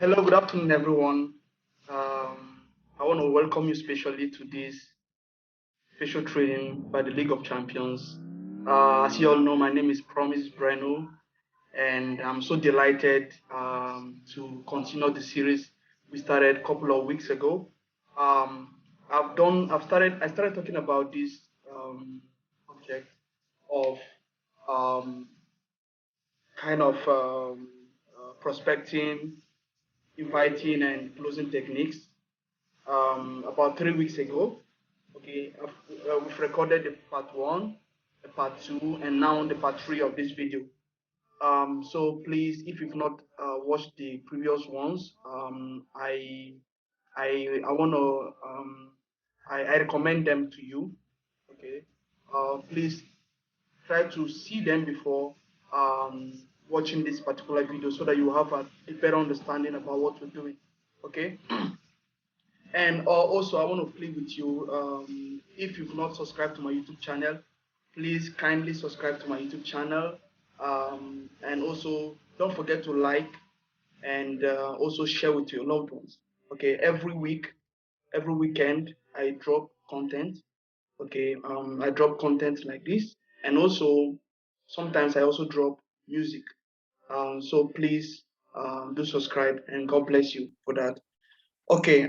Hello, good afternoon, everyone. I want to welcome you specially to this special training by the League of Champions. As you all know, my name is Promise Breno, and I'm so delighted to continue the series we started a couple of weeks ago. Um, I started talking about this object of um, kind of prospecting, inviting, and closing techniques about 3 weeks ago. Okay, we've recorded the part one, the part two, and now the part three of this video. So please, if you've not watched the previous ones, I want to I recommend them to you. Okay, please try to see them before watching this particular video so that you have a better understanding about what we're doing. Okay. And also, I want to plead with you, if you've not subscribed to my YouTube channel, please kindly subscribe to my YouTube channel. And also, don't forget to like and also share with your loved ones. Okay, every week, every weekend, I drop content. Okay, I drop content like this, and also sometimes I also drop music. So please do subscribe, and God bless you for that. Okay,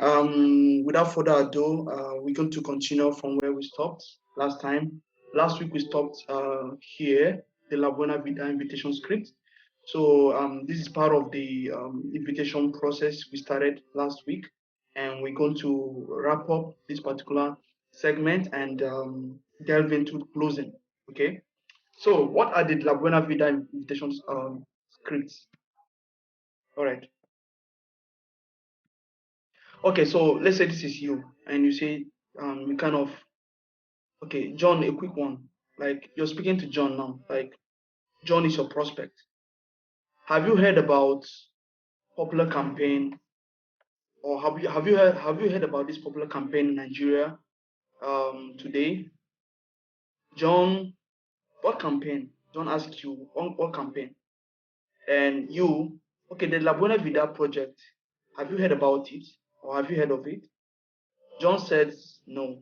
without further ado, we're going to continue from where we stopped last time. Last week we stopped here, the La Buena Vida invitation script. So this is part of the invitation process we started last week, and we're going to wrap up this particular segment and delve into closing. Okay, so what are the La Buena Vida invitation scripts? All right. Okay, so let's say this is you, and you say you kind of okay, John, a quick one. Like you're speaking to John now. Like John is your prospect. Have you heard about popular campaign, or have you heard about this popular campaign in Nigeria today? John, what campaign? John asks you what campaign, and you okay, the La Buena Vida project. Have you heard about it, or have you heard of it? John says no.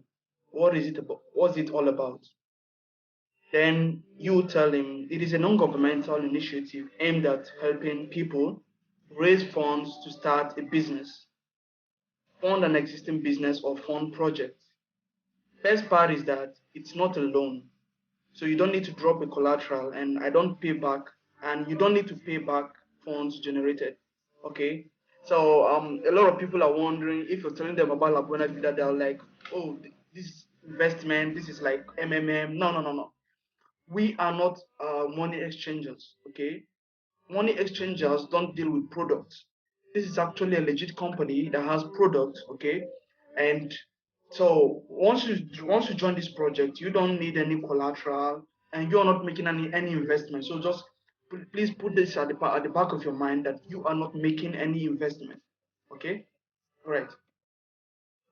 What is it about? What's it all about? Then you tell him it is a non-governmental initiative aimed at helping people raise funds to start a business, fund an existing business, or fund projects. Best part is that it's not a loan, so you don't need to drop a collateral, and I don't pay back, and you don't need to pay back funds generated. Okay, so a lot of people are wondering if you're telling them about La Buena Vida, they're like, oh, this investment, this is like MMM. No, no, no, no, we are not money exchangers. Okay, money exchangers don't deal with products. This is actually a legit company that has products. Okay, and so once you join this project, you don't need any collateral, and you're not making any investment. So just please put this at the back of your mind that you are not making any investment. Okay, all right.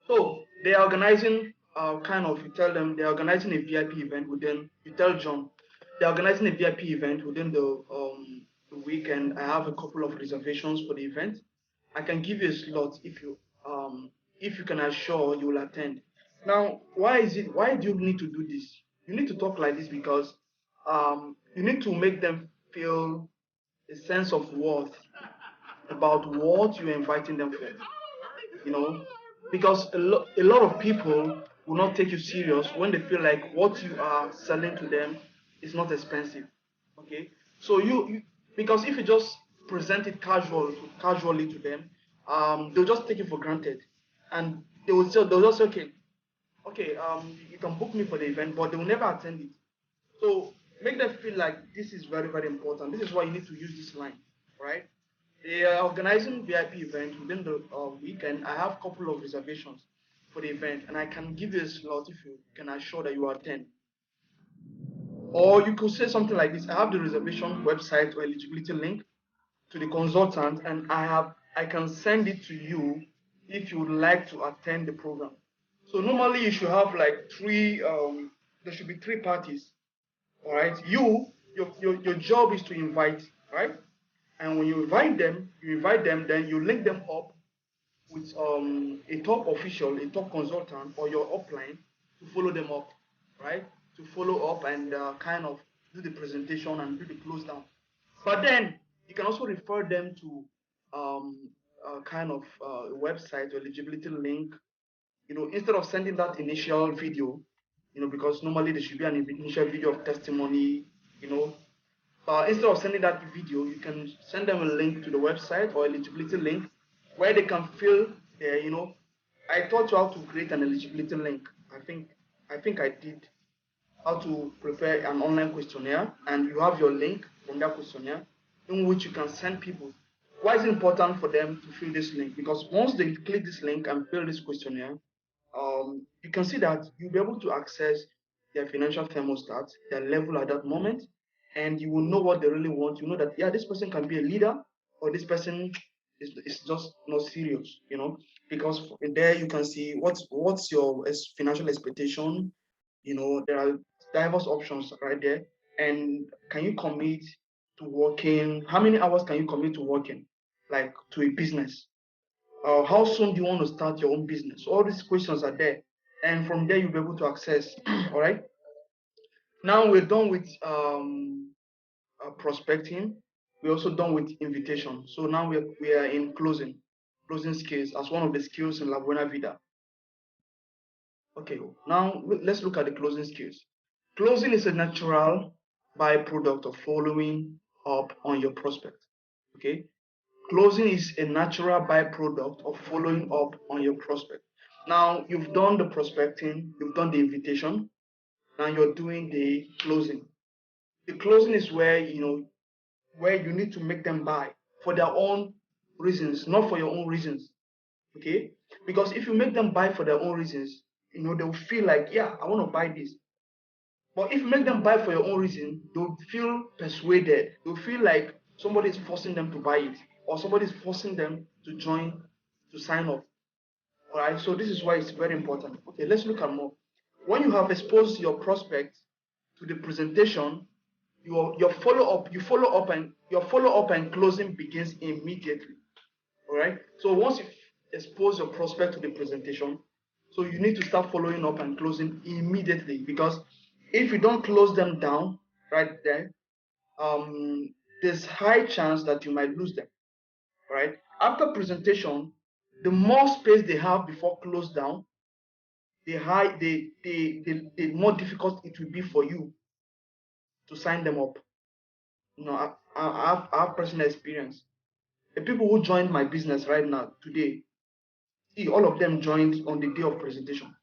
So they are organizing you tell them they're organizing a VIP event within, you tell John, they're organizing a VIP event within the weekend. I have a couple of reservations for the event. I can give you a slot if you can assure you will attend. Now, why do you need to do this? You need to talk like this because you need to make them feel a sense of worth about what you're inviting them for, you know, because a lot of people will not take you serious when they feel like what you are selling to them is not expensive. Okay, so because if you just present it casually to them, they'll just take it for granted, and they'll just say, okay, you can book me for the event, but they will never attend it. So make them feel like this is very, very important. This is why you need to use this line, right? They are organizing VIP event within the weekend. I have a couple of reservations for the event, and I can give you a slot if you can assure that you attend. Or you could say something like this: I have the reservation website or eligibility link to the consultant, and I can send it to you if you would like to attend the program. So normally you should have like three. There should be three parties. All right. Your job is to invite, right? And when you invite them, then you link them up with a top official, a top consultant, or your upline to follow them up, right? To follow up and kind of do the presentation and do the close down. But then you can also refer them to a kind of website or eligibility link. Instead of sending that initial video, because normally there should be an initial video of testimony, you know, instead of sending that video, you can send them a link to the website or eligibility link where they can fill their. I taught you how to create an eligibility link. I think I did how to prepare an online questionnaire, and you have your link from that questionnaire in which you can send people. Why is it important for them to fill this link? Because once they click this link and fill this questionnaire, you can see that you'll be able to access their financial thermostat, their level at that moment, and you will know what they really want. You know that, yeah, this person can be a leader, or this person is just not serious, because in there you can see what's your financial expectation. There are diverse options right there. And can you commit to working? How many hours can you commit to working, like to a business? How soon do you want to start your own business? All these questions are there, and from there you'll be able to access. All right. Now we're done with prospecting. We're also done with invitation. So now we are in closing skills as one of the skills in La Buena Vida. Okay, now let's look at the closing skills. Closing is a natural byproduct of following up on your prospect. Okay, closing is a natural byproduct of following up on your prospect. Now you've done the prospecting, you've done the invitation, now you're doing the closing. The closing is where you need to make them buy for their own reasons, not for your own reasons. Okay, because if you make them buy for their own reasons, they'll feel like, yeah, I want to buy this. But if you make them buy for your own reason, they'll feel persuaded. They'll feel like somebody is forcing them to buy it, or somebody is forcing them to join, to sign up. All right, so this is why it's very important. Okay, let's look at more. When you have exposed your prospect to the presentation, your follow up and closing begins immediately. All right, so once you expose your prospect to the presentation, so you need to start following up and closing immediately, because if you don't close them down right there, there's high chance that you might lose them. Right after presentation, the more space they have before close down, the more difficult it will be for you to sign them up. I have personal experience. The people who joined my business right now today, see, all of them joined on the day of presentation.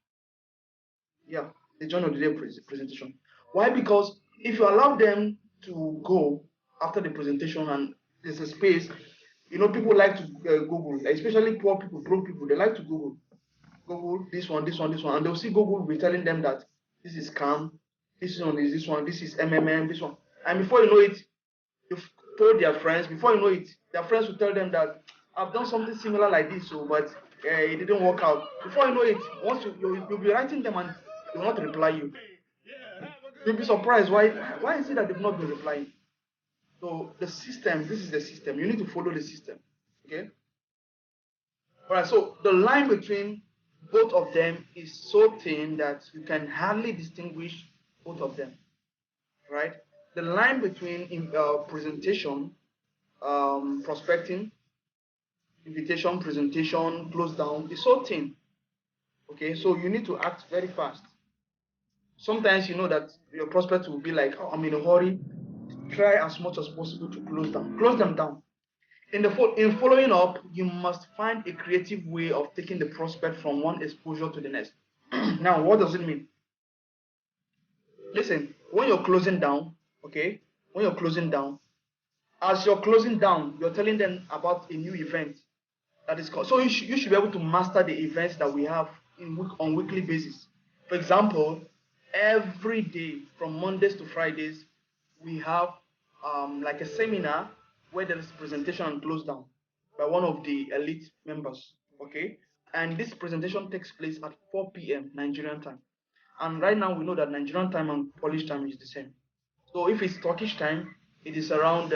Yeah, they joined on the day of presentation. Why? Because if you allow them to go after the presentation and there's a space, people like to Google, especially poor people, broke people, they like to Google this one, this one, this one, and they'll see Google will be telling them that this is scam, this one, this is MMM, this one. And before you know it, you've told their friends, before you know it, their friends will tell them that I've done something similar like this, but it didn't work out. Before you know it, once you'll be writing them and they will not reply you. You'll be surprised why is it that they've not been replying? So the system, this is the system. You need to follow the system. Okay. All right. So the line between both of them is so thin that you can hardly distinguish both of them. Right. The line between presentation, prospecting, invitation, presentation, close down is so thin. Okay. So you need to act very fast. Sometimes you know that your prospect will be like, oh, I'm in a hurry. Try as much as possible to close them down. In following up, you must find a creative way of taking the prospect from one exposure to the next. Now, what does it mean? Listen, when you're closing down, okay, when you're closing down, as you're closing down, you're telling them about a new event that is called. So you should be able to master the events that we have on weekly basis. For example, every day from Mondays to Fridays, we have like a seminar where there is presentation and close down by one of the elite members. Okay, and this presentation takes place at 4 p.m. Nigerian time. And right now we know that Nigerian time and Polish time is the same. So if it's Turkish time, it is around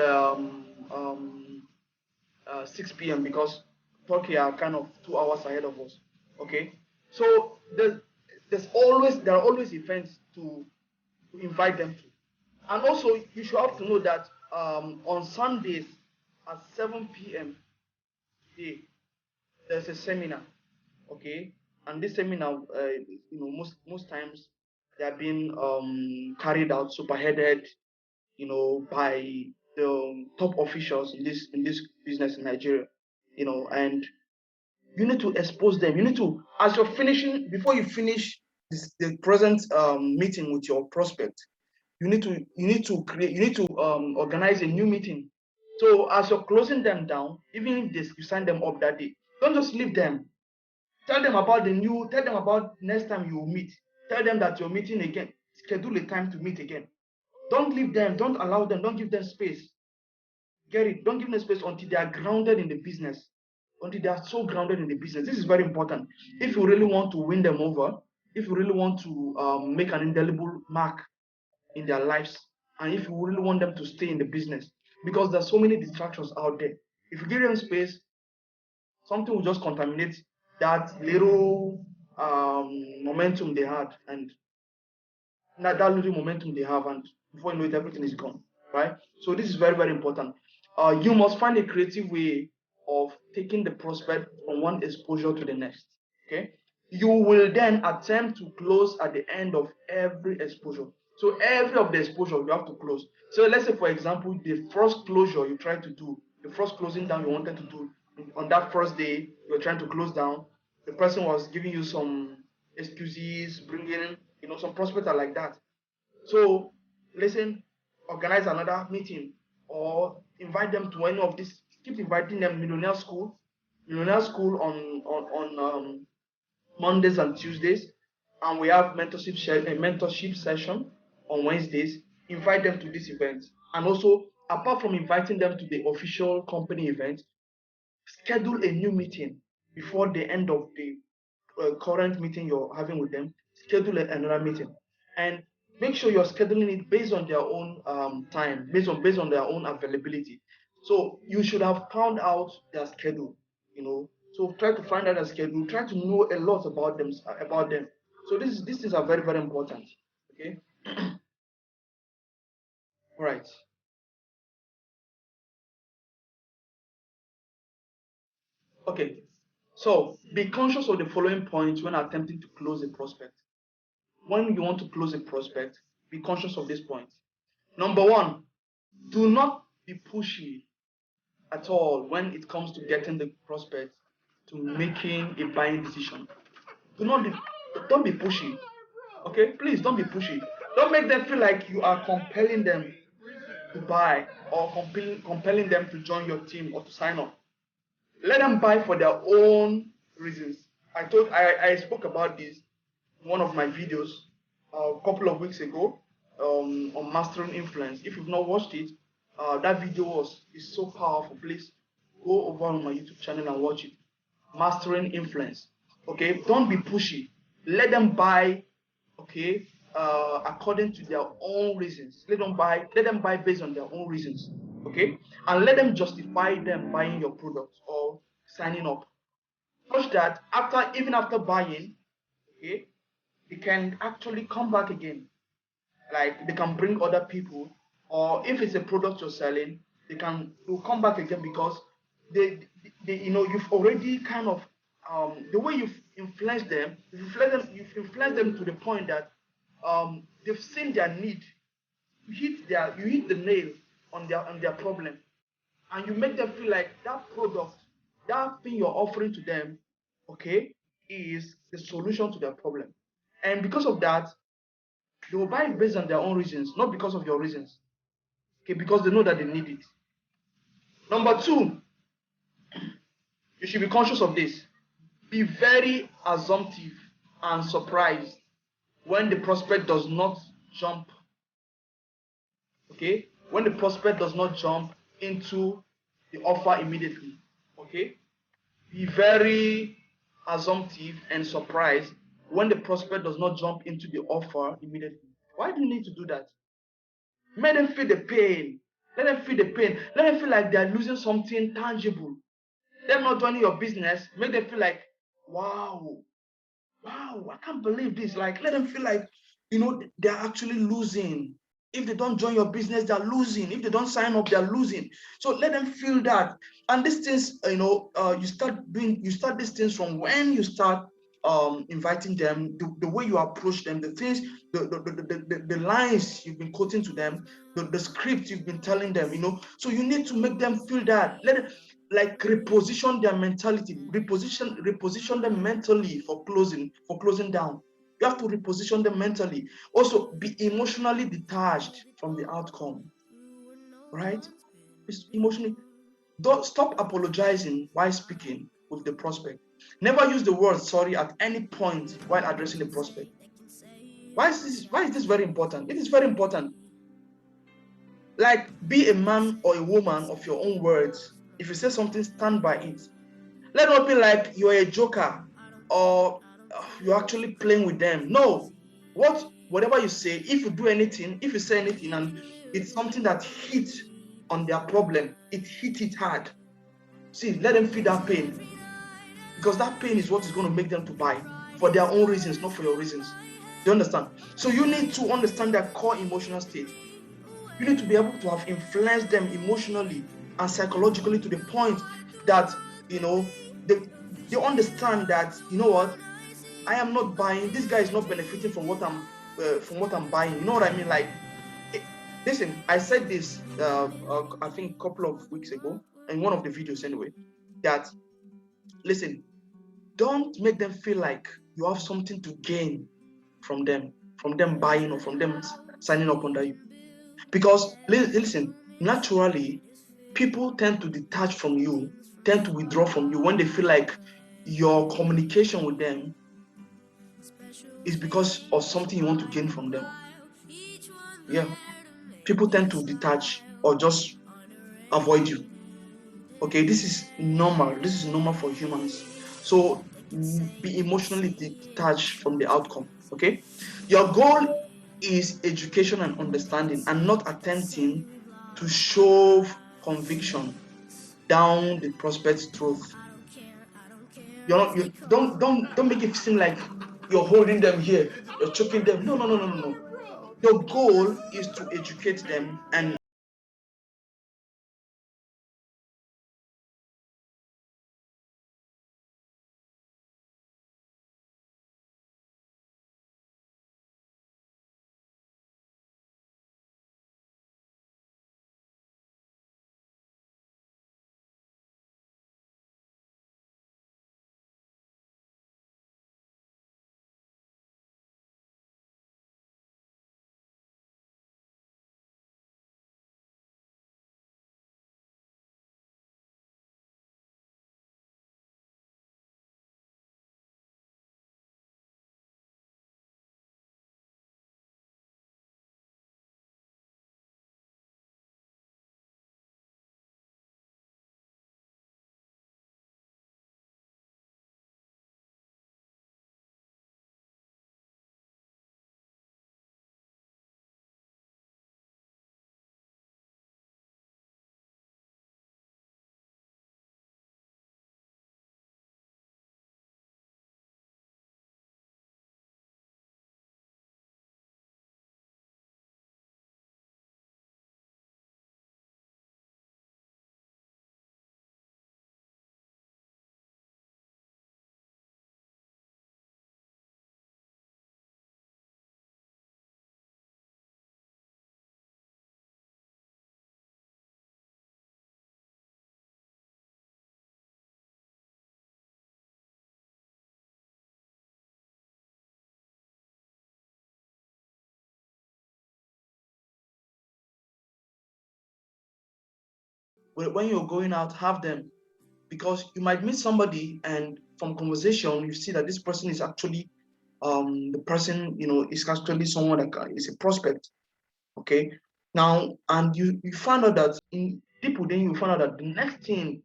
6 p.m. because Turkey are kind of 2 hours ahead of us. Okay, so there are always events to invite them to, and also you should have to know that on Sundays at 7 p.m. today there's a seminar. Okay, and this seminar, most times they are being carried out superheaded, by the top officials in this business in Nigeria, and you need to expose them. You need to, as you're finishing, before you finish the present meeting with your prospect, you need to organize a new meeting. So as you're closing them down, even if you sign them up that day, don't just leave them. Tell them about next time you will meet. Tell them that you're meeting again. Schedule a time to meet again. Don't leave them. Don't allow them. Don't give them space. Get it? Don't give them space until they are grounded in the business. Until they are so grounded in the business. This is very important. If you really want to win them over, if you really want to make an indelible mark in their lives, and if you really want them to stay in the business, because there's so many distractions out there. If you give them space, something will just contaminate that little momentum they had, and that little momentum they have, and before you know it, everything is gone, right? So this is very, very important. You must find a creative way of taking the prospect from one exposure to the next. Okay, you will then attempt to close at the end of every exposure. So every of the exposure you have to close. So let's say, for example, the first closure you try to do, the first closing down you wanted to do on that first day, you're trying to close down. The person was giving you some excuses, bringing some prospects are like that. So listen, organize another meeting or invite them to any of this. Keep inviting them. Millionaire school on Mondays and Tuesdays, and we have a mentorship session on Wednesdays. Invite them to this event, and also apart from inviting them to the official company event, schedule a new meeting before the end of the current meeting you're having with them. Schedule another meeting, and make sure you're scheduling it based on their own time, based on their own availability. So you should have found out their schedule. So try to find out their schedule. Try to know a lot about them. So these things are very, very important. Okay. All right. Okay. So be conscious of the following points when attempting to close a prospect. When you want to close a prospect, be conscious of this point. Number one, do not be pushy at all when it comes to getting the prospect to making a buying decision. Do not be, don't be pushy. Okay, please don't be pushy. Don't make them feel like you are compelling them to buy or compelling them to join your team or to sign up. Let them buy for their own reasons. I spoke about this in one of my videos a couple of weeks ago on mastering influence. If you've not watched it, that video is so powerful. Please go over on my YouTube channel and watch it. Mastering influence. Okay, don't be pushy. Let them buy. Okay, according to their own reasons. Let them buy based on their own reasons. Okay, and let them justify them buying your product or signing up, such that even after buying, okay, they can actually come back again. Like they can bring other people, or if it's a product you're selling, they'll come back again because you've already kind of the way you've influenced them to the point that they've seen their need. You hit the nail on their problem, and you make them feel like that product, that thing you're offering to them, okay, is the solution to their problem. And because of that, they will buy it based on their own reasons, not because of your reasons. Okay, because they know that they need it. Number two, you should be conscious of this. Be very assumptive and surprised when the prospect does not jump. Okay, when the prospect does not jump into the offer immediately. Okay, be very assumptive and surprised when the prospect does not jump into the offer immediately. Why do you need to do that? Make them feel the pain. Let them feel the pain. Let them feel like they are losing something tangible. Them not joining your business, make them feel like, wow, wow, I can't believe this. Like, let them feel like, they're actually losing. If they don't join your business, they're losing. If they don't sign up, they're losing. So let them feel that. And these things, you start these things from when you start inviting them, the way you approach them, the things, the lines you've been quoting to them, the script you've been telling them, So you need to make them feel that. Let it, like, reposition their mentality, reposition them mentally for closing down. You have to reposition them mentally. Also, be emotionally detached from the outcome, right? It's emotionally. Don't stop apologizing while speaking with the prospect. Never use the word sorry at any point while addressing the prospect. Why is this very important? It is very important. Like, be a man or a woman of your own words. If you say something, stand by it. Let not be like you're a joker or you're actually playing with them. No, whatever you say, if you do anything, if you say anything and it's something that hits on their problem, it hit it hard. See, let them feel that pain, because that pain is what is going to make them to buy for their own reasons, not for your reasons. Do you understand? So you need to understand their core emotional state. You need to be able to have influenced them emotionally and psychologically to the point that they understand that, what, I am not buying. This guy is not benefiting from what I'm buying. You know what I mean? Like, listen, I said this I think a couple of weeks ago in one of the videos anyway, that, listen, don't make them feel like you have something to gain from them buying or from them signing up under you. Because listen, naturally, people tend to detach from you, tend to withdraw from you when they feel like your communication with them is because of something you want to gain from them. Yeah. People tend to detach or just avoid you. Okay, this is normal. This is normal for humans. So be emotionally detached from the outcome. Okay. Your goal is education and understanding, and not attempting to shove conviction down the prospect's throat. Don't make it seem like you're holding them here, you're choking them. No, no, no, no, no, no. Your goal is to educate them, and when you're going out, have them, because you might meet somebody and from conversation you see that this person is actually the person, is actually someone that is a prospect. Okay, now, and you find out that in people, then you find out that the next thing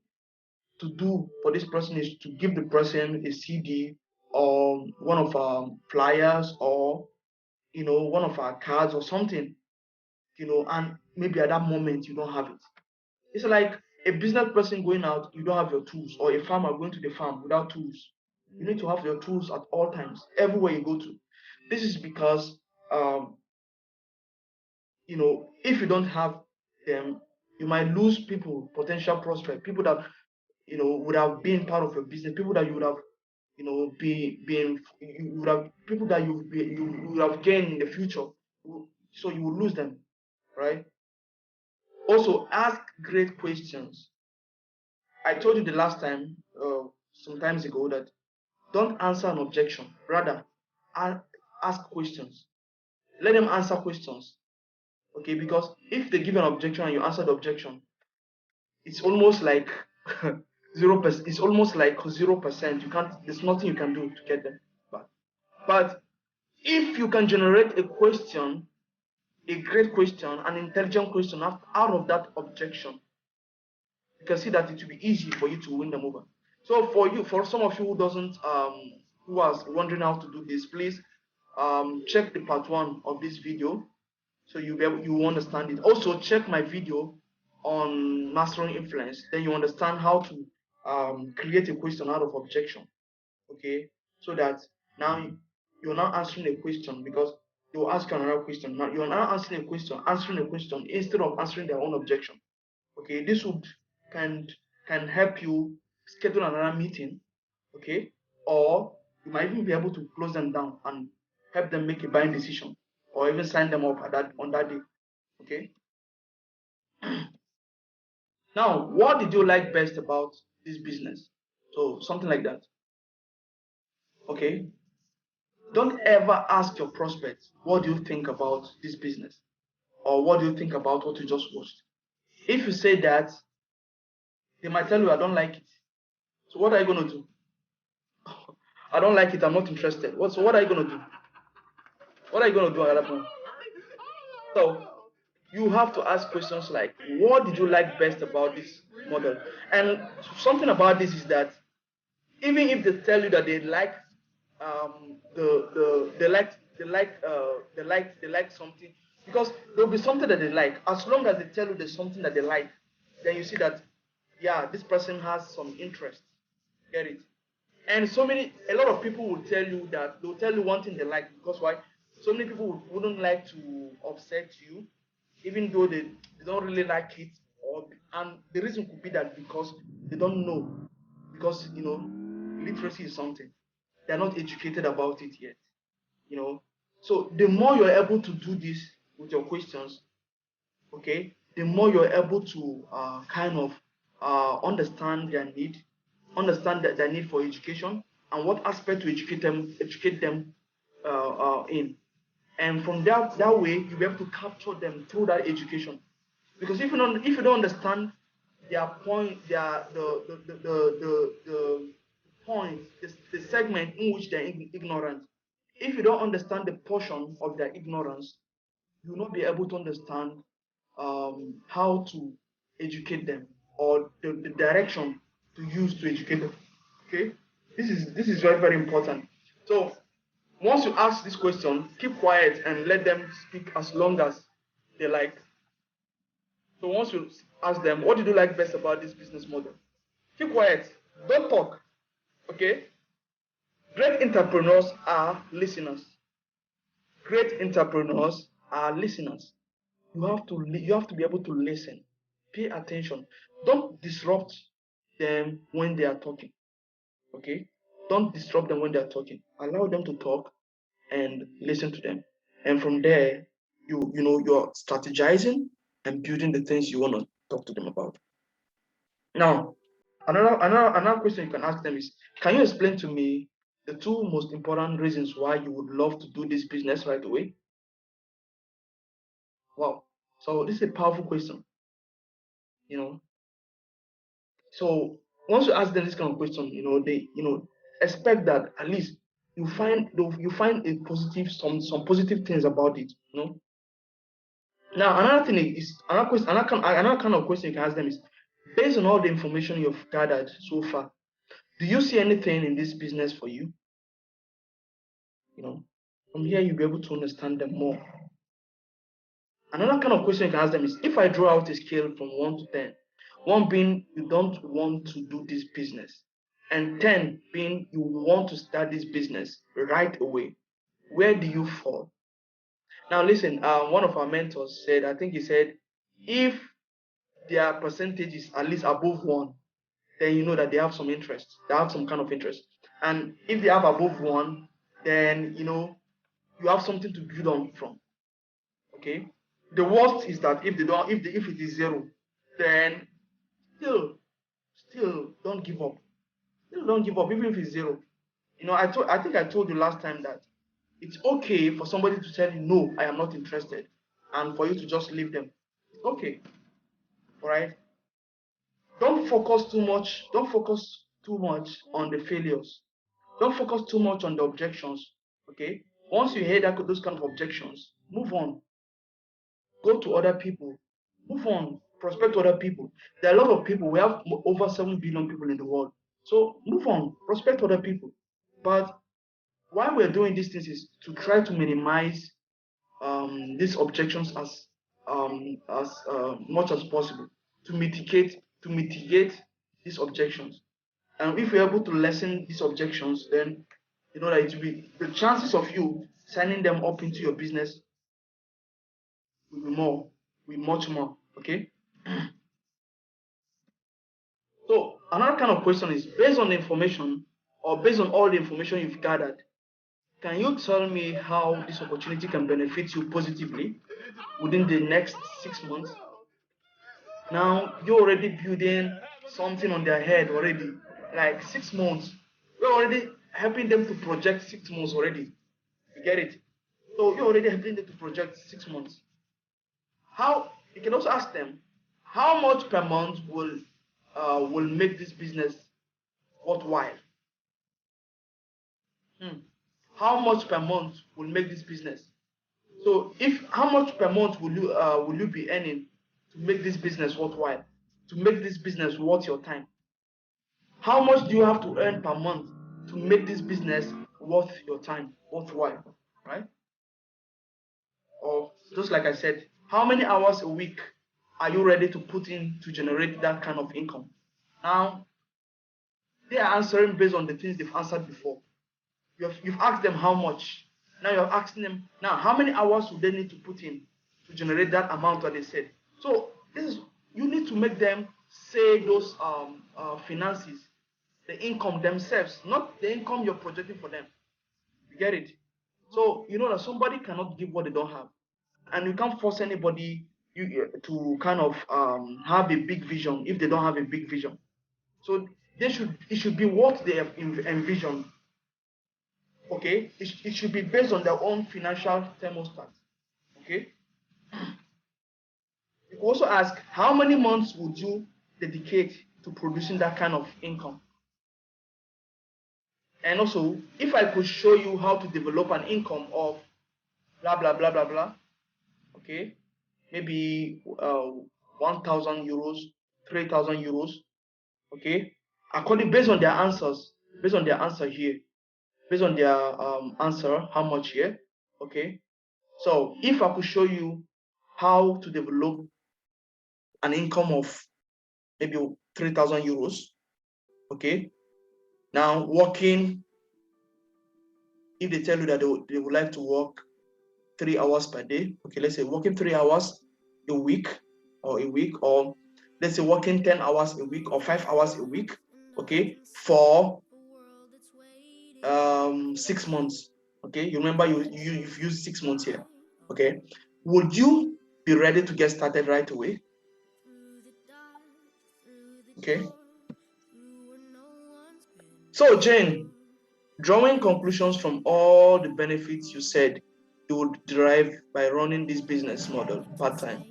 to do for this person is to give the person a CD or one of our flyers, or one of our cards or something, and maybe at that moment you don't have it. It's like, A business person going out, you don't have your tools, or a farmer going to the farm without tools. You need to have your tools at all times, everywhere you go to. This is because, if you don't have them, you might lose people, potential prospects, people that would have been part of your business, people that you would have, you would have people that you would have gained in the future. So you will lose them, right? Also, ask great questions. I told you the last time, some times ago, that don't answer an objection. Rather, ask questions. Let them answer questions. Okay, because if they give an objection and you answer the objection, it's almost like 0%. It's almost like 0%. You can't. There's nothing you can do to get them back. But if you can generate a question, a great question, an intelligent question out of that objection, you can see that it will be easy for you to win them over. So for some of you who doesn't, who was wondering how to do this, please check the part 1 of this video, so you understand it. Also check my video on mastering influence, then you understand how to create a question out of objection. Okay, so that now you're not answering a question because they will ask you another question. Now you're not answering a question instead of answering their own objection. Okay, this would can can help you schedule another meeting. Okay, or you might even be able to close them down and help them make a buying decision, or even sign them up on that day. Okay. Now, what did you like best about this business? So something like that. Okay. Don't ever ask your prospects, what do you think about this business? Or what do you think about what you just watched? If you say that, they might tell you, I don't like it. So what are you going to do? I don't like it, I'm not interested. So what are you going to do? What are you going to do at that point? So you have to ask questions like, what did you like best about this model? And something about this is that even if they tell you that they like they like something, because there'll be something that they like. As long as they tell you there's something that they like, then you see that, yeah, this person has some interest. Get it? And a lot of people will tell you that they'll tell you one thing they like, because why? So many people wouldn't like to upset you, even though they don't really like it, and the reason could be that because they don't know, because literacy is something they're not educated about it yet. So the more you're able to do this with your questions, okay, the more you're able to kind of understand their need, understand their need for education, and what aspect to educate them in. And from that way, you'll be able to capture them through that education. Because if you don't understand their point, the point, the segment in which they're ignorant, if you don't understand the portion of their ignorance, you will not be able to understand how to educate them, or the direction to use to educate them. Okay, this is very, very important. So once you ask this question, keep quiet and let them speak as long as they like. So once you ask them, what did you like best about this business model? Keep quiet, don't talk. Okay. Great entrepreneurs are listeners. Great entrepreneurs are listeners. You have to be able to listen. Pay attention. Don't disrupt them when they are talking. Okay? Don't disrupt them when they are talking. Allow them to talk and listen to them. And from there, you're strategizing and building the things you want to talk to them about. Now, another question you can ask them is, can you explain to me the two most important reasons why you would love to do this business right away? Wow. So this is a powerful question. you know so once you ask them this kind of question, they expect that at least you find a positive, some positive things about it. Now another thing is, another kind of question you can ask them is, based on all the information you've gathered so far, do you see anything in this business for you? From here you'll be able to understand them more. Another kind of question you can ask them is, if I draw out a scale from 1 to 10, 1 being you don't want to do this business, and 10 being you want to start this business right away. Where do you fall? Now, listen, one of our mentors said, I think he said, if their percentage is at least above 1, then you know that they have some interest. They have some kind of interest. And if they have above 1, then you have something to build on from. Okay. The worst is that if they don't, if it is 0, then still don't give up. Still don't give up, even if it's 0. I think I told you last time that it's okay for somebody to tell you no, I am not interested, and for you to just leave them. It's okay. All right. Don't focus too much on the failures. Don't focus too much on the objections. Okay. Once you hear those kind of objections, move on. Go to other people. Move on. Prospect other people. There are a lot of people. We have over 7 billion people in the world. So move on. Prospect other people. But why we're doing these things is to try to minimize these objections as much as possible, to mitigate these objections. And if we're able to lessen these objections, then you know that it will be the chances of you signing them up into your business will be much more. Okay. So another kind of question is, based on the information, or based on all the information you've gathered, can you tell me how this opportunity can benefit you positively within the next 6 months? Now you're already building something on their head already, like 6 months. You're already helping them to project 6 months already. You get it? So you're already helping them to project 6 months. How you can also ask them, how much per month will make this business worthwhile? How much per month will make this business? So if how much per month will you be earning to make this business worthwhile, to make this business worth your time? How much do you have to earn per month to make this business worth your time, worthwhile, right? Or just like I said, how many hours a week are you ready to put in to generate that kind of income? Now, they are answering based on the things they've answered before. You've asked them how much. Now you're asking them, now how many hours would they need to put in to generate that amount that they said? So this is, you need to make them say those finances, the income themselves, not the income you're projecting for them. You get it? So you know that somebody cannot give what they don't have, and you can't force anybody to kind of have a big vision if they don't have a big vision. So it should be what they have envisioned. Okay, it should be based on their own financial thermostat. Okay, you also ask, how many months would you dedicate to producing that kind of income? And also, if I could show you how to develop an income of blah blah blah blah blah, okay, maybe 1,000 euros, 3,000 euros, okay, according based on their answers, based on their answer here, based on their answer, how much here, okay. So if I could show you how to develop an income of maybe 3,000 euros, okay. Now working, if they tell you that they would like to work 3 hours per day, okay, let's say working 3 hours a week, or let's say working 10 hours a week or 5 hours a week, okay, for 6 months, okay. You remember you've used 6 months here, okay. Would you be ready to get started right away? Okay. So Jane, drawing conclusions from all the benefits you said you would derive by running this business model part-time,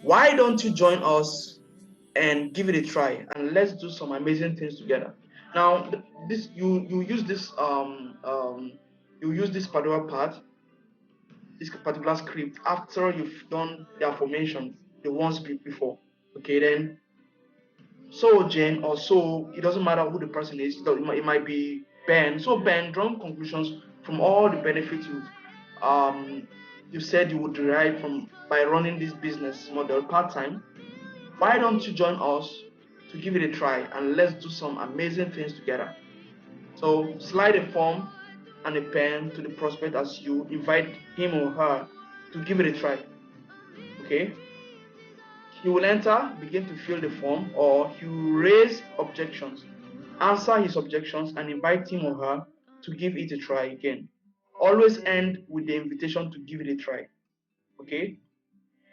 why don't you join us and give it a try, and let's do some amazing things together? Now this you use this you use this particular part, this particular script after you've done the affirmation the ones before, okay. Then so Jane, or so, it doesn't matter who the person is, it might be Ben. So Ben, drawing conclusions from all the benefits you said you would derive from by running this business model part-time, Why don't you join us to give it a try and let's do some amazing things together? So slide a form and a pen to the prospect as you invite him or her to give it a try. Okay? He will enter, begin to fill the form, or he will raise objections, answer his objections, and invite him or her to give it a try again. Always end with the invitation to give it a try. Okay?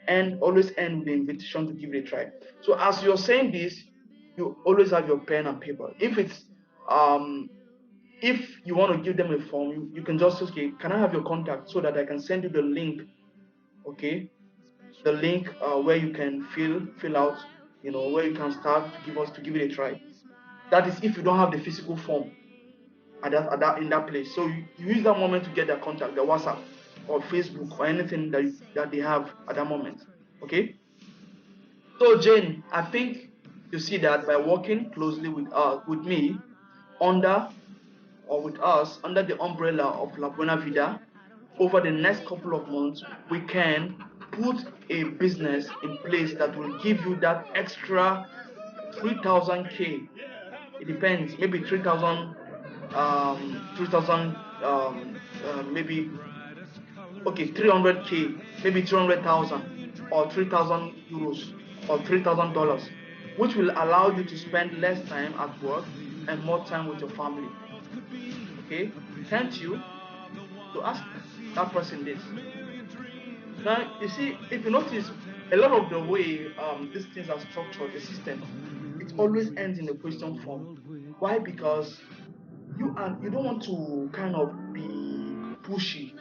And always end with the invitation to give it a try. So as you're saying this, you always have your pen and paper. If you want to give them a form, you can just say, okay, can I have your contact so that I can send you the link? Okay, the link where you can fill out, where you can start to give it a try. That is if you don't have the physical form in that place. So you use that moment to get their contact, their WhatsApp or Facebook or anything that they have at that moment. Okay. So Jane, I think you see that by working closely with me under or with us under the umbrella of La Buena Vida, over the next couple of months, we can put a business in place that will give you that extra 3,000K. It depends, maybe 3,000, 3,000, maybe, okay, 300K, maybe 200,000 or 3,000 euros or $3,000, which will allow you to spend less time at work and more time with your family. Okay, can't you to ask that person this? Now, you see, if you notice, a lot of the way these things are structured, the system, it always ends in a question form. Why? Because you don't want to kind of be pushy.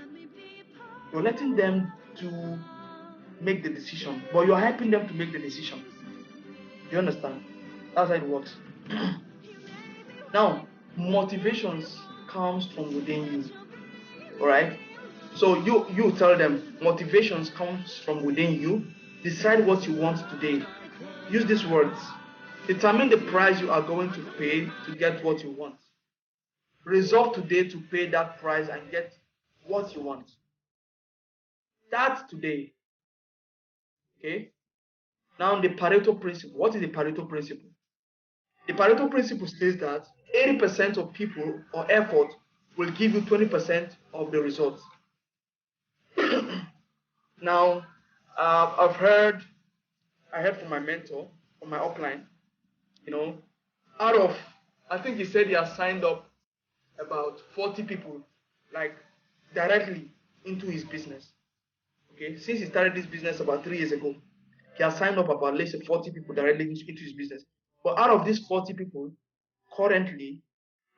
You're letting them to make the decision, but you're helping them to make the decision. You understand? That's how it works. Now, motivations comes from within you. All right. So you tell them motivations comes from within you. Decide what you want today. Use these words. Determine the price you are going to pay to get what you want. Resolve today to pay that price and get what you want. Start today. Okay. Now the Pareto principle. What is the Pareto principle? The Pareto principle states that 80% of people or effort will give you 20% of the results. Now, I heard from my mentor, from my upline, out of, I think he said he has signed up about 40 people, like directly into his business. Okay, since he started this business about 3 years ago, he has signed up about, let's say, 40 people directly into his business. But out of these 40 people, currently,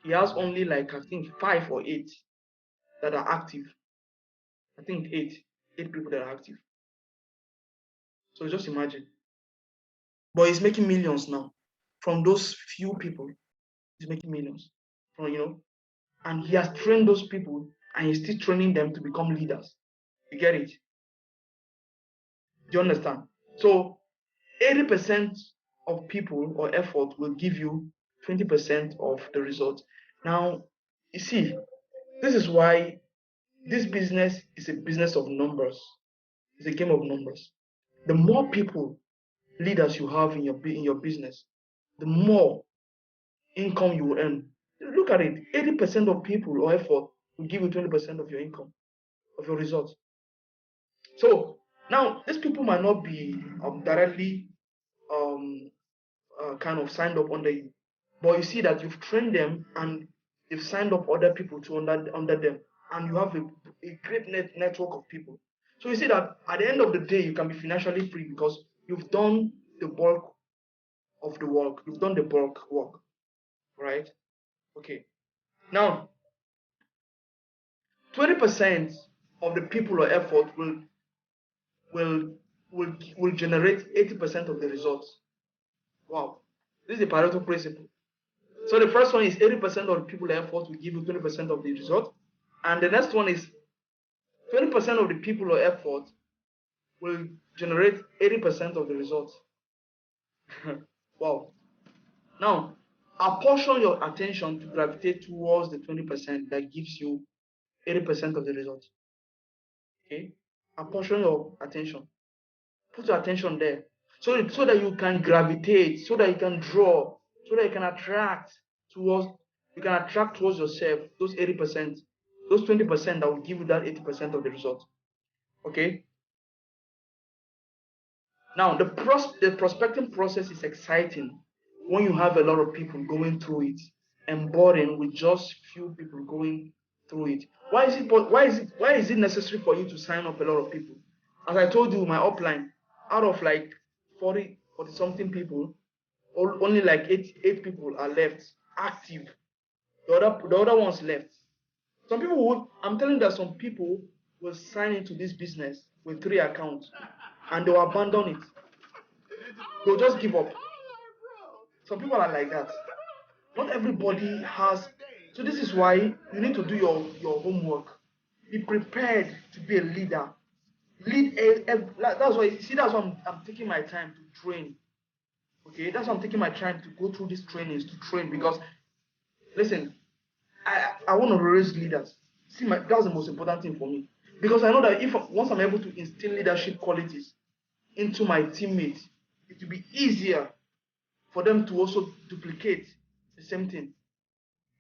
he has only like, I think, 5 or 8 that are active. I think eight people that are active. So just imagine. But he's making millions now. From those few people, he's making millions. And he has trained those people and he's still training them to become leaders. You get it? Do you understand? So 80% of people or effort will give you 20% of the result. Now, you see, this is why this business is a business of numbers. It's a game of numbers. The more people, leaders you have in your business, the more income you will earn. Look at it. 80% of people or effort will give you 20% of your income, of your results. So now these people might not be directly kind of signed up under you, but you see that you've trained them and you've signed up other people to under them, and you have a great network of people. So you see that at the end of the day, you can be financially free because you've done the bulk of the work. You've done the bulk work, right? Okay. Now, 20% of the people or effort will will generate 80% of the results. Wow. This is the Pareto principle. So the first one is 80% of the people or effort will give you 20% of the result. And the next one is 20% of the people or effort will generate 80% of the results. Wow. Now, apportion your attention to gravitate towards the 20% that gives you 80% of the results. Okay? Apportion your attention. Put your attention there. so that you can gravitate, so that you can draw, so that you can attract towards yourself those 80%, those 20% that will give you that 80% of the result. Okay. Now the prospecting process is exciting when you have a lot of people going through it, and boring with just few people going through it. Why is it necessary for you to sign up a lot of people? As I told you, my upline, out of like 40 something people, only like eight people are left active. The other ones left. Some people would, I'm telling you that some people will sign into this business with 3 accounts and they'll abandon it. They'll just give up. Some people are like that. Not everybody has. So this is why you need to do your homework. Be prepared to be a leader. That's why, see, that's why I'm taking my time to train. Okay, that's why I'm taking my time to go through these trainings to train, because listen, I want to raise leaders. See, that's the most important thing for me, because I know that if once I'm able to instill leadership qualities into my teammates, it will be easier for them to also duplicate the same thing.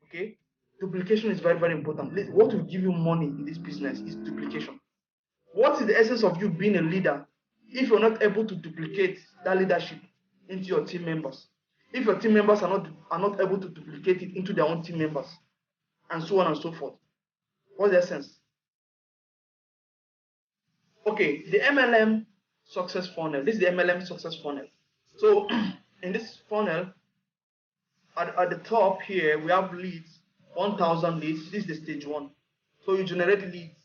Okay, duplication is very, very important. What will give you money in this business is duplication. What is the essence of you being a leader if you're not able to duplicate that leadership into your team members? If your team members are not able to duplicate it into their own team members, and so on and so forth, what's the essence? Okay, the MLM success funnel. This is the MLM success funnel. So in this funnel, at the top here, we have leads, 1,000 leads. This is the stage 1. So you generate leads.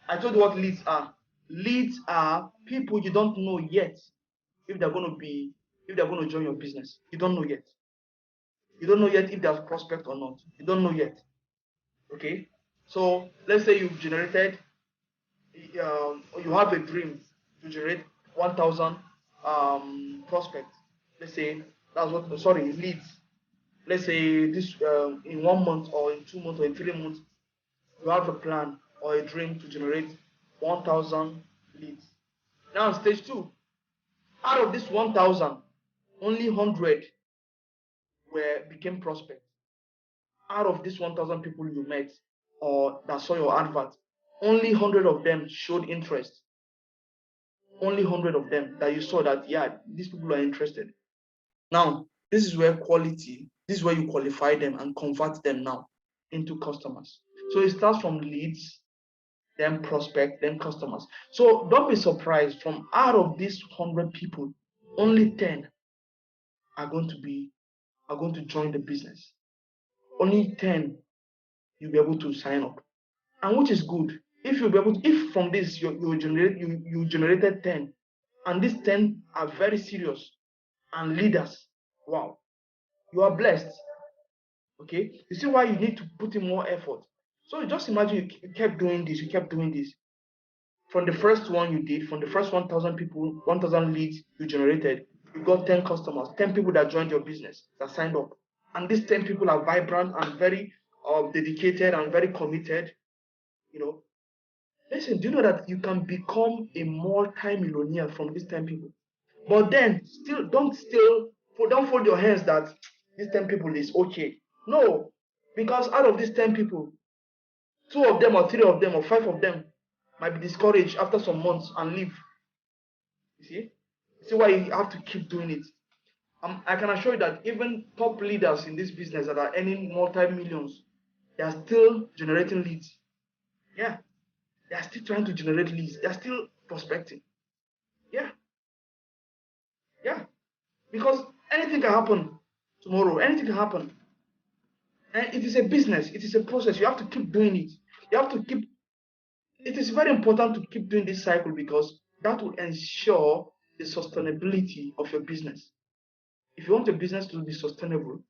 I told you what leads are. Leads are people you don't know yet if they're going to join your business. You don't know yet. You don't know yet if they're prospect or not. You don't know yet. Okay. So let's say you've generated, you have a dream to generate 1,000 prospects. Let's say leads. Let's say this in 1 month or in 2 months or in 3 months, you have a plan or a dream to generate 1,000 leads. Now, stage 2, out of this 1,000, only 100 became prospects. Out of this 1,000 people you met or that saw your advert, only 100 of them showed interest. Only 100 of them that you saw that, yeah, these people are interested. Now, this is where you qualify them and convert them now into customers. So it starts from leads, then prospect, then customers. So don't be surprised, from out of these 100 people, only 10 are going to join the business. Only 10 you'll be able to sign up, and which is good. If from this you generated 10, and these 10 are very serious and leaders, wow, you are blessed. Okay, you see why you need to put in more effort. So just imagine you kept doing this, from the first one you did, from the first 1,000 people, 1,000 leads you generated, you got 10 customers, 10 people that joined your business, that signed up. And these 10 people are vibrant and very dedicated and very committed. You know, listen, do you know that you can become a multi-millionaire from these 10 people? But then, don't fold your hands that these 10 people is okay. No, because out of these 10 people, 2 of them or 3 of them or 5 of them might be discouraged after some months and leave. You see why you have to keep doing it. I can assure you that even top leaders in this business that are earning multi-millions, they are still generating leads. Yeah, they are still trying to generate leads. They are still prospecting. Yeah, yeah, because anything can happen tomorrow. Anything can happen, and it is a business. It is a process. You have to keep doing it. You have to keep. It is very important to keep doing this cycle, because that will ensure the sustainability of your business. If you want your business to be sustainable,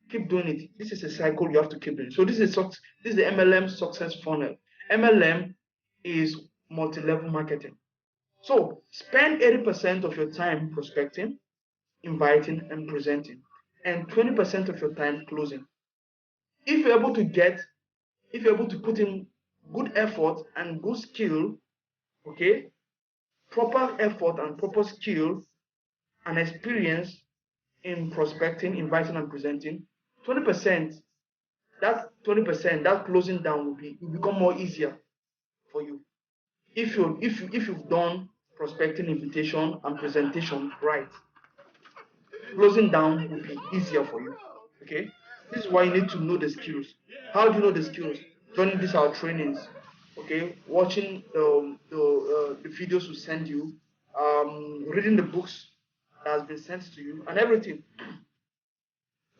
keep doing it. This is a cycle you have to keep doing. So this is the MLM success funnel. MLM is multi-level marketing. So spend 80% of your time prospecting, inviting, and presenting, and 20% of your time closing. If you're able to put in good effort and good skill, okay, proper effort and proper skill, an experience in prospecting, inviting, and presenting, 20%, that 20%, that closing down will become more easier for you. If you've done prospecting, invitation, and presentation right, closing down will be easier for you. Okay, this is why you need to know the skills. How do you know the skills? Joining these our trainings. Okay, watching the videos we send you, reading the books that has been sent to you, and everything.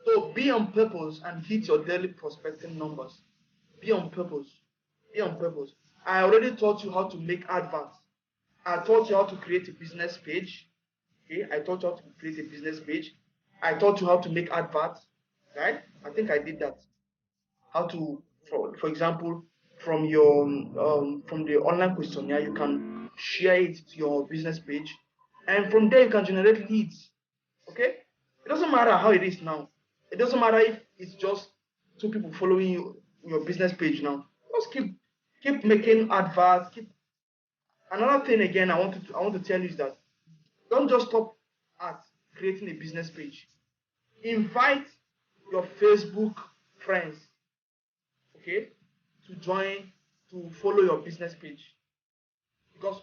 So be on purpose and hit your daily prospecting numbers. Be on purpose. Be on purpose. I already taught you how to make adverts. I taught you how to create a business page. Okay, I taught you how to create a business page. I taught you how to make adverts. Right? I think I did that. How to, for example, from the online questionnaire, you can share it to your business page, and from there you can generate leads. Okay, it doesn't matter how it is now. It doesn't matter if it's just two people following you your business page now. Just keep making adverts. Another thing again, I want to tell you is that don't just stop at creating a business page. Invite your Facebook friends, okay, to join, to follow your business page, because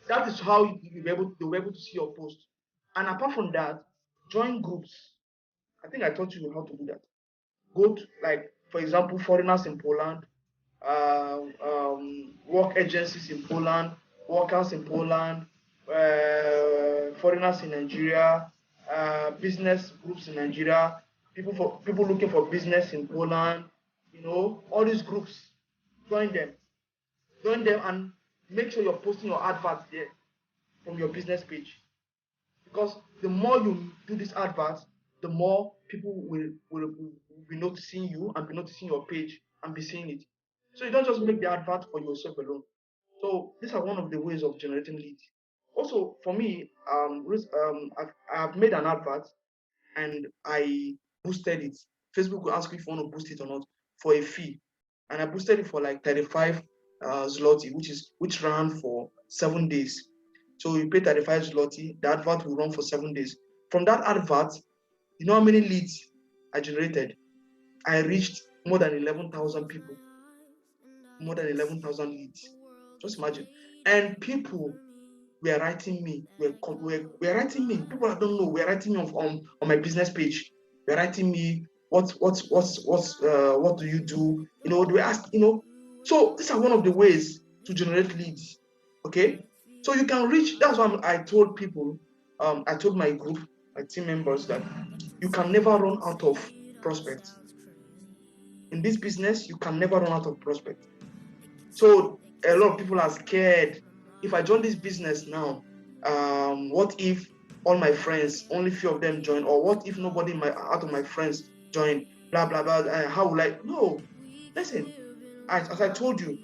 that is how they'll be able to see your post. And apart from that, join groups. I think I taught you how to do that. Go to, like, for example, foreigners in Poland, work agencies in Poland, workers in Poland, foreigners in Nigeria, business groups in Nigeria, people looking for business in Poland. All these groups. Join them. Join them and make sure you're posting your adverts there from your business page. Because the more you do these adverts, the more people will be noticing you and be noticing your page and be seeing it. So you don't just make the advert for yourself alone. So these are one of the ways of generating leads. Also, for me, I've made an advert and I boosted it. Facebook will ask you if you want to boost it or not for a fee, and I boosted it for like 35 zloty, which ran for 7 days. So you pay 35 zloty, the advert will run for 7 days. From that advert, you know how many leads I generated? I reached more than 11,000 people, more than 11,000 leads. Just imagine. And people were writing me, were writing me. People I don't know were writing me on my business page. Were writing me, what do you do? They ask, So these are one of the ways to generate leads. Okay, so you can reach. That's why I told people, I told my group, my team members, that you can never run out of prospects. In this business, you can never run out of prospects. So a lot of people are scared. If I join this business now, what if all my friends, only few of them join, or what if nobody out of my friends join? Blah blah blah. How will I? No, listen. As I told you,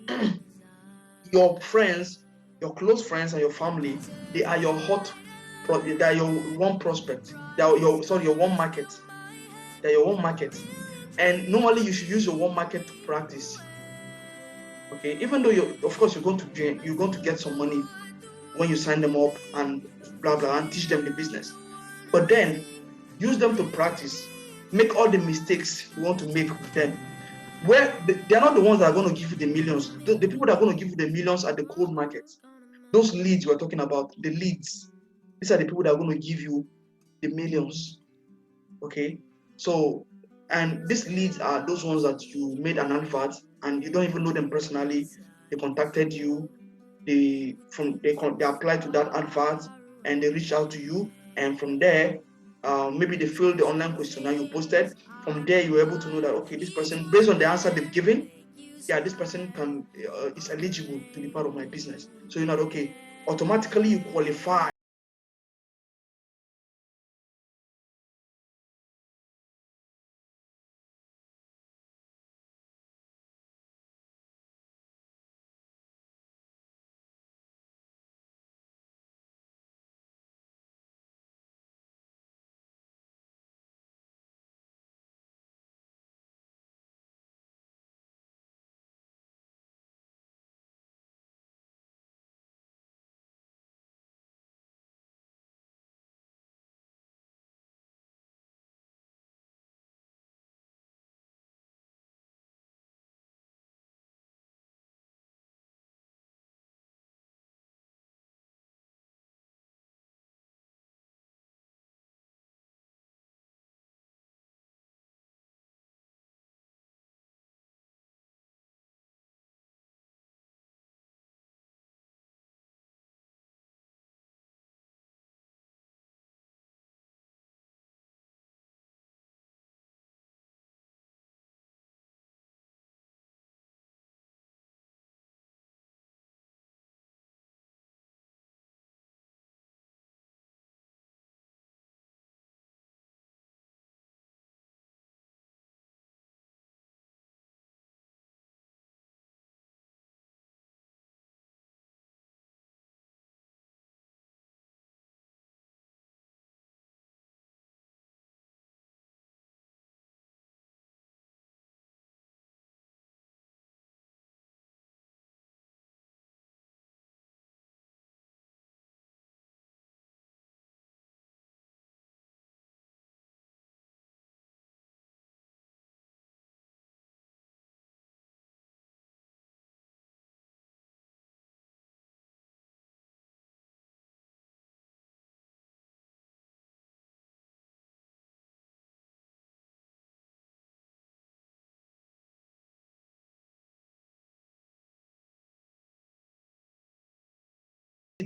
your friends, your close friends, and your family, they are your they are your one prospect. They are your one market. They are your one market. And normally you should use your one market to practice. Okay, even though of course you're going to get some money when you sign them up and blah blah and teach them the business, but then use them to practice. Make all the mistakes you want to make with them. Where they're not the ones that are going to give you the millions. The people that are going to give you the millions are the cold markets. Those leads we're talking about, the leads. These are the people that are going to give you the millions. Okay, so and these leads are those ones that you made an advert and you don't even know them personally. They contacted you, they applied to that advert and they reached out to you, and from there, maybe they filled the online questionnaire you posted. From there, you were able to know that, okay, this person, based on the answer they've given, yeah, this person is eligible to be part of my business. So you're not, okay, automatically you qualify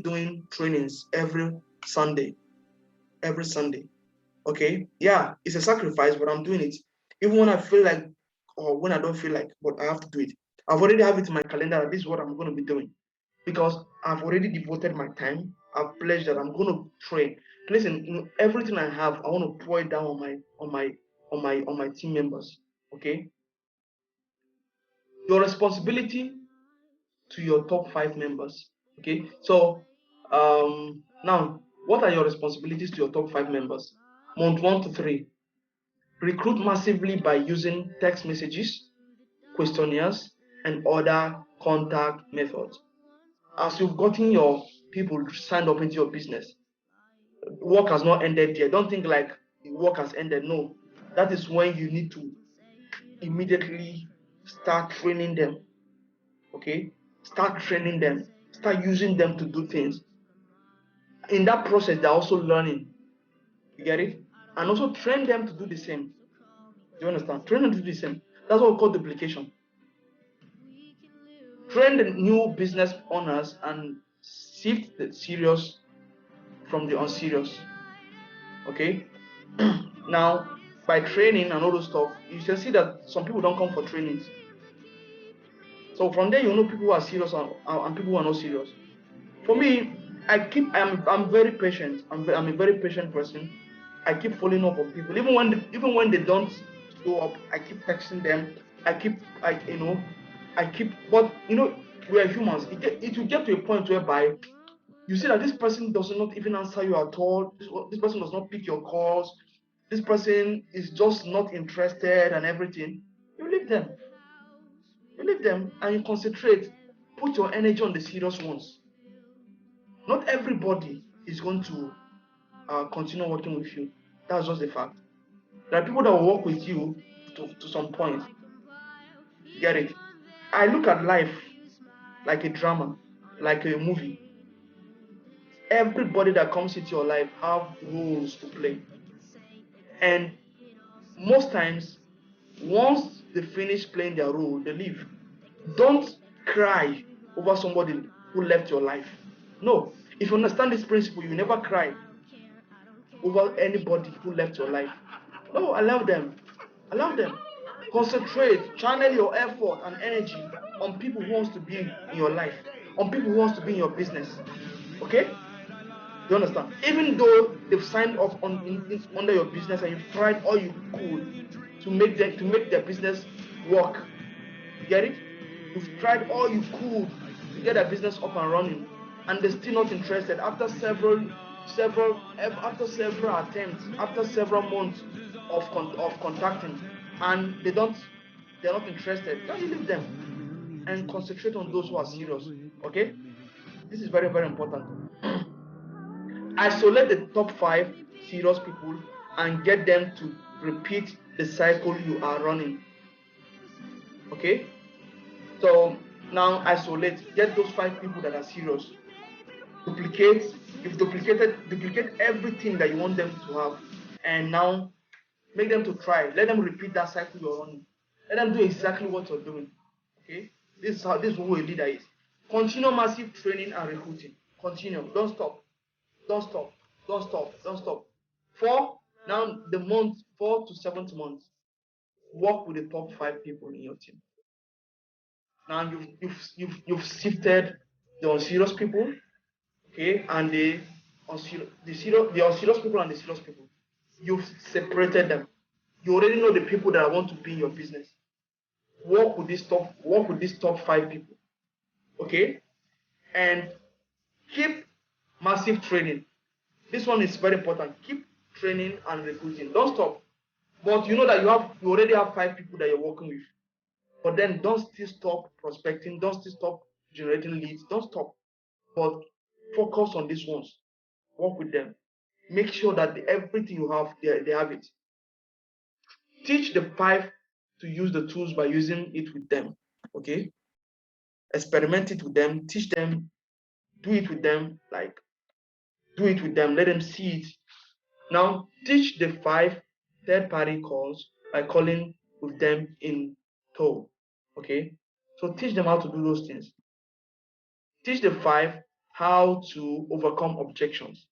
doing trainings every Sunday. Okay, yeah, it's a sacrifice, but I'm doing it. Even when I feel like, or when I don't feel like, but I have to do it. I've already have it in my calendar. This is what I'm going to be doing because I've already devoted my time. I've pledged that I'm going to train. Listen, everything I have, I want to pour it down on my team members. Okay, your responsibility to your top 5 members. Okay, so now what are your responsibilities to your top 5 members? Month 1 to 3, recruit massively by using text messages, questionnaires, and other contact methods. As you've gotten your people signed up into your business, work has not ended yet. Don't think like the work has ended. No, that is when you need to immediately start training them. Okay, start training them, start using them to do things. In that process, they're also learning. You get it? And also train them to do the same. Do you understand? Train them to do the same. That's what we call duplication. Train the new business owners and sift the serious from the unserious. Okay? Now, by training and all those stuff, you can see that some people don't come for trainings. So from there, you know people who are serious and people who are not serious. For me, I'm very patient. I'm a very patient person. I keep following up on people, even when they don't show up. I keep texting them. I keep, but we are humans. It will get to a point whereby you see that this person does not even answer you at all. This person does not pick your calls. This person is just not interested and everything. You leave them. You leave them and you concentrate. Put your energy on the serious ones. Not everybody is going to continue working with you. That's just the fact. There are people that will work with you to some point. Get it? I look at life like a drama, like a movie. Everybody that comes into your life have roles to play. And most times, once they finish playing their role, they leave. Don't cry over somebody who left your life. No. If you understand this principle, you never cry over anybody who left your life. No, allow them. Allow them. Concentrate, channel your effort and energy on people who wants to be in your life, on people who wants to be in your business. Okay? You understand? Even though they've signed off under your business and you've tried all you could to make their business work. You get it? You've tried all you could to get their business up and running, and they're still not interested after several attempts, after several months of contacting, and they're not interested. Just leave them and concentrate on those who are serious. Okay? This is very, very important. Isolate the top 5 serious people and get them to repeat the cycle you are running. Okay? So now isolate, get those 5 people that are serious. Duplicate everything that you want them to have, and now make them to try. Let them repeat that cycle you're running. Let them do exactly what you're doing. Okay? This is who a leader is. Continue massive training and recruiting. Continue. Don't stop. Don't stop. Don't stop. Don't stop. 4 now the month 4 to 7th month. Work with the top 5 people in your team. Now you've sifted the unserious people, okay, and the unserious people and the serious people. You've separated them. You already know the people that want to be in your business. Work with these top 5 people, okay, and keep massive training. This one is very important. Keep training and recruiting. Don't stop. But you know that you already have 5 people that you're working with. But then don't still stop prospecting. Don't still stop generating leads. Don't stop. But focus on these ones. Work with them. Make sure that everything you have, they have it. Teach the 5 to use the tools by using it with them. Okay? Experiment it with them. Teach them. Do it with them. Do it with them. Let them see it. Now, teach the 5 third-party calls by calling with them in tow. Okay? So teach them how to do those things. Teach the 5 how to overcome objections.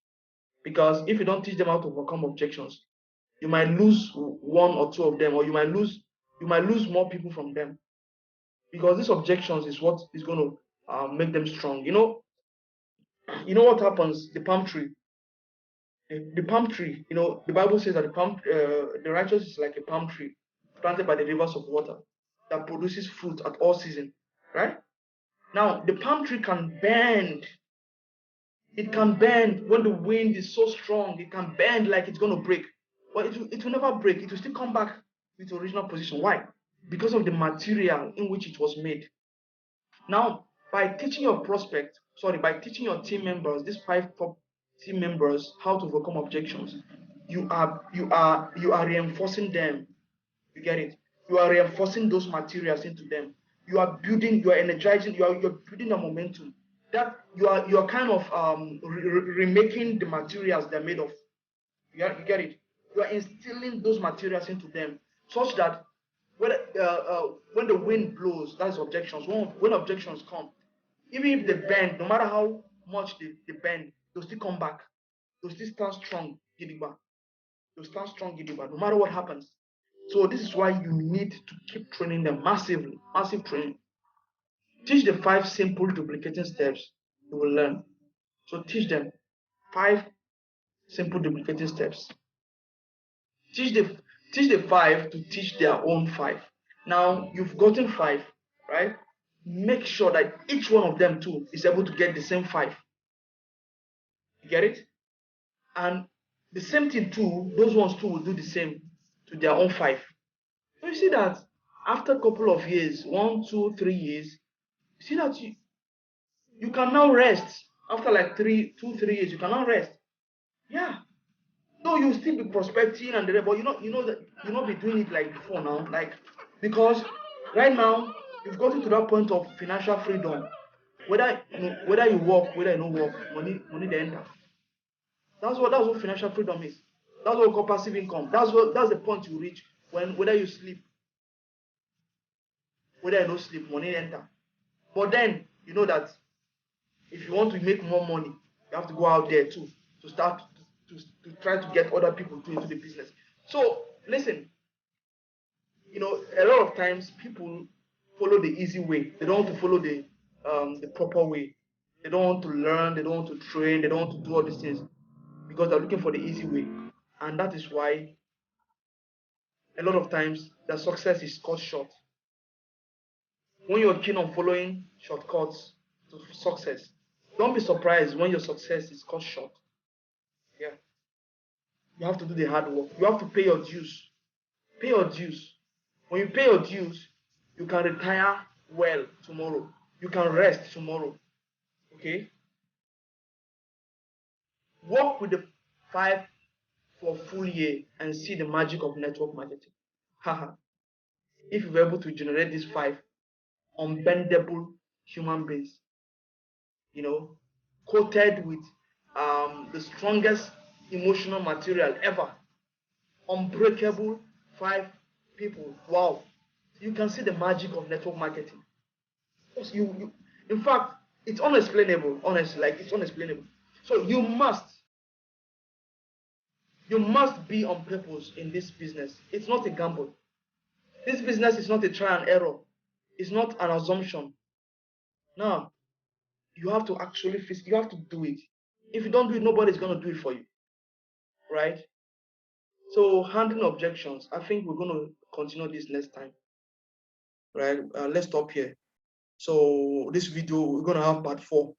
Because if you don't teach them how to overcome objections, you might lose one or two of them, or you might lose more people from them. Because these objections is what is going to make them strong. You know what happens? The palm tree. The Bible says that the righteous is like a palm tree planted by the rivers of water that produces fruit at all season, right? Now the palm tree can bend. It can bend when the wind is so strong. It can bend like it's going to break, but it will never break. It will still come back to its original position. Why? Because of the material in which it was made. Now, by teaching by teaching your team members, these five top team members, how to overcome objections, you are reinforcing them. You get it? You are reinforcing those materials into them. You are energizing, you're building a momentum. That you are kind of remaking the materials they're made of. You get it? You are instilling those materials into them such that when the wind blows, that's objections. When objections come, even if they bend, no matter how much they bend, they'll still come back. They'll still stand strong, gidigba. They'll stand strong, gidigba, no matter what happens. So this is why you need to keep training them massively, massive training. Teach the 5 simple duplicating steps you will learn. So teach them 5 simple duplicating steps. Teach the 5 to teach their own 5. Now you've gotten 5, right? Make sure that each one of them too is able to get the same 5. You get it? And the same thing too, those ones too will do the same to their own 5. So you see that after a couple of years, 1, 2, 3 years, you see that you can now rest. After like 3 years, you can now rest. Yeah. Though you still be prospecting and the rest, but that you not be doing it like before now. Like, because right now you've gotten to that point of financial freedom. Whether you work, whether you don't work, money they enter. That's what financial freedom is. That's what we call passive income. That's the point you reach when whether you sleep, whether you don't sleep, money enter. But then you know that if you want to make more money, you have to go out there too to start to try to get other people to into the business. So listen, a lot of times people follow the easy way. They don't want to follow the proper way. They don't want to learn. They don't want to train. They don't want to do all these things because they're looking for the easy way, and that is why a lot of times the success is cut short. When you're keen on following shortcuts to success, don't be surprised when your success is cut short. Yeah, you have to do the hard work. You have to pay your dues. Pay your dues. When you pay your dues, you can retire well tomorrow. You can rest tomorrow. Okay? Work with the 5 for a full year and see the magic of network marketing. Haha. If you're able to generate these 5 unbendable human beings, coated with the strongest emotional material ever, unbreakable 5 people. Wow. You can see the magic of network marketing. In fact, it's unexplainable, honestly, like it's unexplainable. So you must be on purpose in this business. It's not a gamble. This business is not a try and error. It's not an assumption. No, you have to actually face. You have to do it. If you don't do it, nobody's going to do it for you, right? So handling objections. I think we're going to continue this next time, right? Let's stop here. So this video, we're going to have part 4.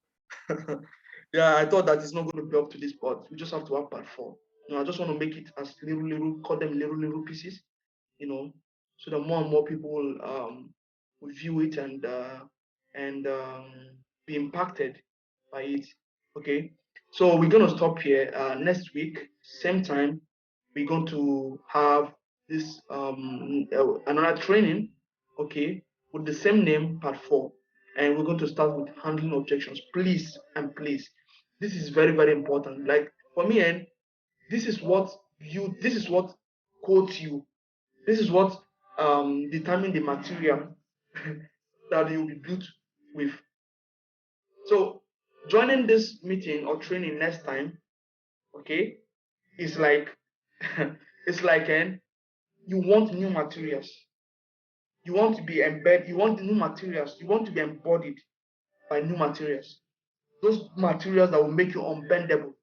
Yeah, I thought that it's not going to be up to this, but we just have to have part 4. I just want to make it as little, cut them little pieces, so that more and more people will view it and be impacted by it. Okay, so we're going to stop here. Next week, same time, we're going to have this another training, okay, with the same name, part 4, and we're going to start with handling objections. Please and please, this is very, very important. Like for me, and this is what quotes you. This is what determine the material that you'll be built with. So Joining this meeting or training next time, okay, is like it's like you want new materials. You want to be embedded, you want new materials, you want to be embodied by new materials. Those materials that will make you unbendable,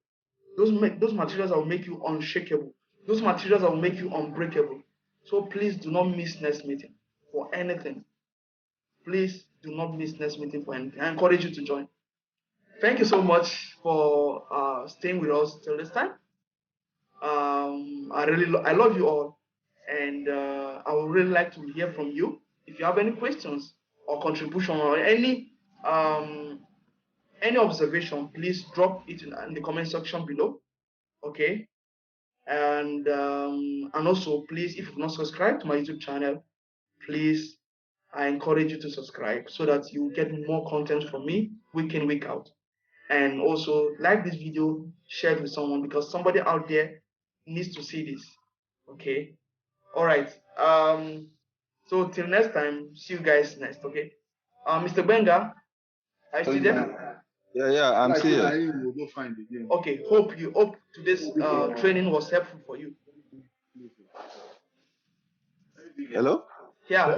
those materials that will make you unshakable, those materials that will make you unbreakable. So please do not miss next meeting for anything. Please do not miss next meeting for anything. I encourage you to join. Thank you so much for staying with us till this time. I love you all, and I would really like to hear from you. If you have any questions or contribution or um, any observation, please drop it in the comment section below. Okay, and also please, if you've not subscribed to my YouTube channel, please, I encourage you to subscribe so that you get more content from me week in, week out. And also like this video, share it with someone because somebody out there needs to see this. Okay. All right. So till next time, see you guys next. Okay. Mr. Benga, are you still there? Yeah, I'm still here. Okay. Hope today's training was helpful for you. Hello? Yeah,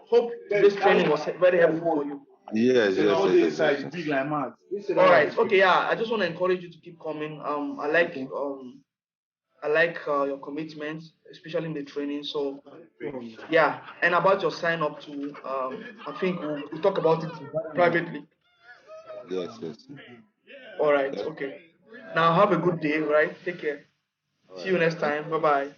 hope today's training was very helpful for you. Yes. All right. Okay. Yeah. I just want to encourage you to keep coming. I like your commitment, especially in the training. So yeah. And about your sign up to, I think we'll talk about it privately. Yes. All right. Okay. Now have a good day. Right. Take care. See you next time. Bye bye.